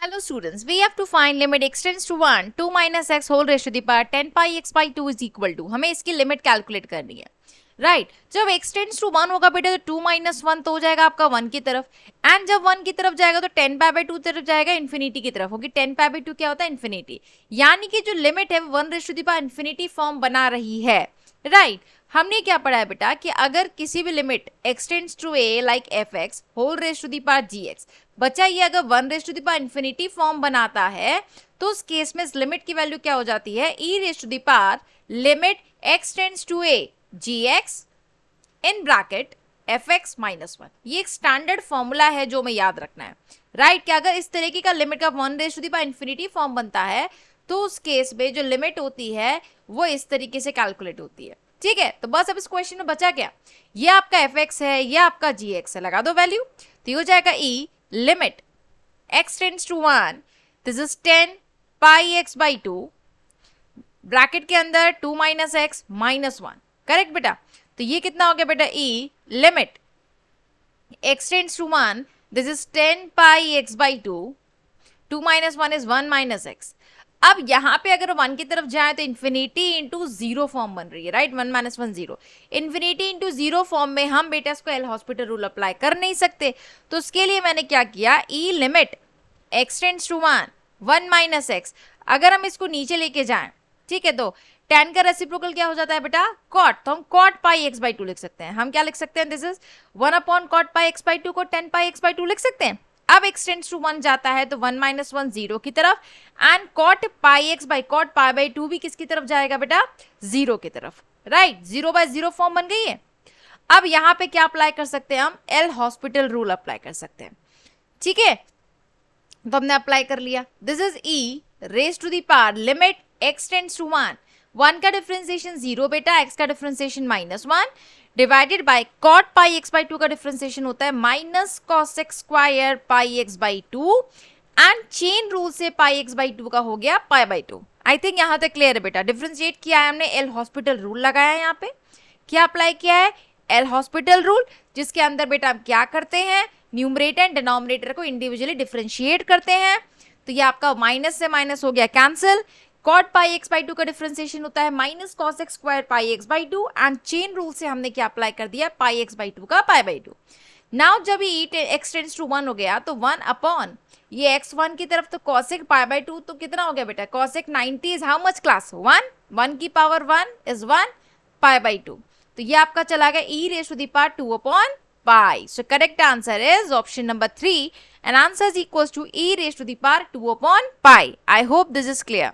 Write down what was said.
Hello students, we have to find limit x tends to 1, 2 minus x whole raised to the power 10 pi x by 2 is equal to, हमें इसकी limit calculate करनी है, right जब x tends to 1 होगा बेटा तो 2 minus 1 तो हो जाएगा आपका 1 की तरफ, एंड जब 1 की तरफ जाएगा तो 10 पाई बाई 2 तरफ जाएगा इन्फिनिटी की तरफ, होगी 10 पाई बाई 2 क्या होता है इन्फिनिटी, यानी कि जो लिमिट है वो 1 raise to the power infinity form बना रही है, राइट हमने क्या पढ़ा है बेटा कि अगर किसी भी limit x tends to a like fx whole raise to the power gx बचा ये अगर 1 raise to the power infinity form बनाता है तो उस केस में इस लिमिट की वैल्यू क्या हो जाती है e raise to the power limit x tends to a gx in bracket fx minus 1। ये एक स्टैंडर्ड फॉर्मूला है जो हमें याद रखना है, राइट कि अगर इस तरीके का लिमिट का 1 raise to the power infinity form बनता है तो उस केस में जो लिमिट होती है वो इस तरीके से कैलकुलेट होती है, ठीक है। तो बस अब इस क्वेश्चन में बचा क्या, ये आपका fx है, ये आपका gx है, लगा दो वैल्यू तो ये हो जाएगा e limit x tends to 1 this is 10 pi x by 2 bracket के अंदर 2 माइनस एक्स माइनस 1, करेक्ट बेटा। तो ये कितना हो गया बेटा e limit x tends to 1 this is 10 pi x by 2 2 minus 1 is 1 minus x. अब यहाँ पे अगर 1 की तरफ जाए तो इन्फिनिटी इंटू जीरो फॉर्म बन रही है, right 1 minus 1 zero, infinity into zero form में हम बेटा इसको एल हॉस्पिटल रूल अप्लाई कर नहीं सकते, तो उसके लिए मैंने क्या किया e limit x tends to 1 minus x, अगर हम इसको नीचे लेके जाएं ठीक है तो tan का रेसिप्रोकल क्या हो जाता है बेटा cot, तो हम cot पाई x बाई 2 लिख सकते हैं, हम क्या लिख सकते हैं this is 1 upon cot pi x by 2 को 10 पाई x बाई 2 लिख सकते हैं। अब x टेंड्स टू 1 जाता है तो 1 माइनस 1 जीरो की तरफ, and cot pi x by cot pi by 2 भी किसकी तरफ जाएगा बेटा जीरो की तरफ, right zero by zero form बन गई है। अब यहाँ पे क्या अप्लाई कर सकते हैं हम एल हॉस्पिटल रूल अप्लाई कर सकते हैं, ठीक है तो हमने अप्लाई कर लिया, this is e raise to the power limit x tends to 1 का डिफरेंशिएशन जीरो बेटा, x का differentiation minus 1 divided by cot pi x by 2 का डिफरेंशिएशन होता है minus cos x square pi x by 2 and chain rule से pi x by 2 का हो गया पाई बाई 2। आई थिंक यहाँ तक क्लियर है बेटा, डिफरेंशिएट किया है हमने, एल हॉस्पिटल रूल लगाया है, यहाँ पे क्या अप्लाई किया है एल हॉस्पिटल रूल, जिसके अंदर बेटा हम क्या करते हैं न्यूमरेटर एंड डिनोमिनेटर को इंडिविजुअली डिफरेंशिएट करते हैं, तो ये आपका माइनस से माइनस हो गया cancel, cot pi x by 2 का डिफरेंशिएशन होता है minus cos x square pi x by 2 and chain rule से हमने क्या अप्लाई कर दिया पाई x बाई 2 का पाई बाई 2। नाउ जब ये x टेंड्स टू 1 हो गया तो 1 अपॉन ये x 1 की तरफ तो cosec पाई बाई 2 तो कितना हो गया बेटा cosec 90 is how much class 1 की पावर 1 इज 1 पाई बाई 2, तो ये आपका चला गया e raise to the power 2 upon pi. So correct answer is option number 3 and answer is equals to e raise to the power 2 upon pi. I hope this is clear.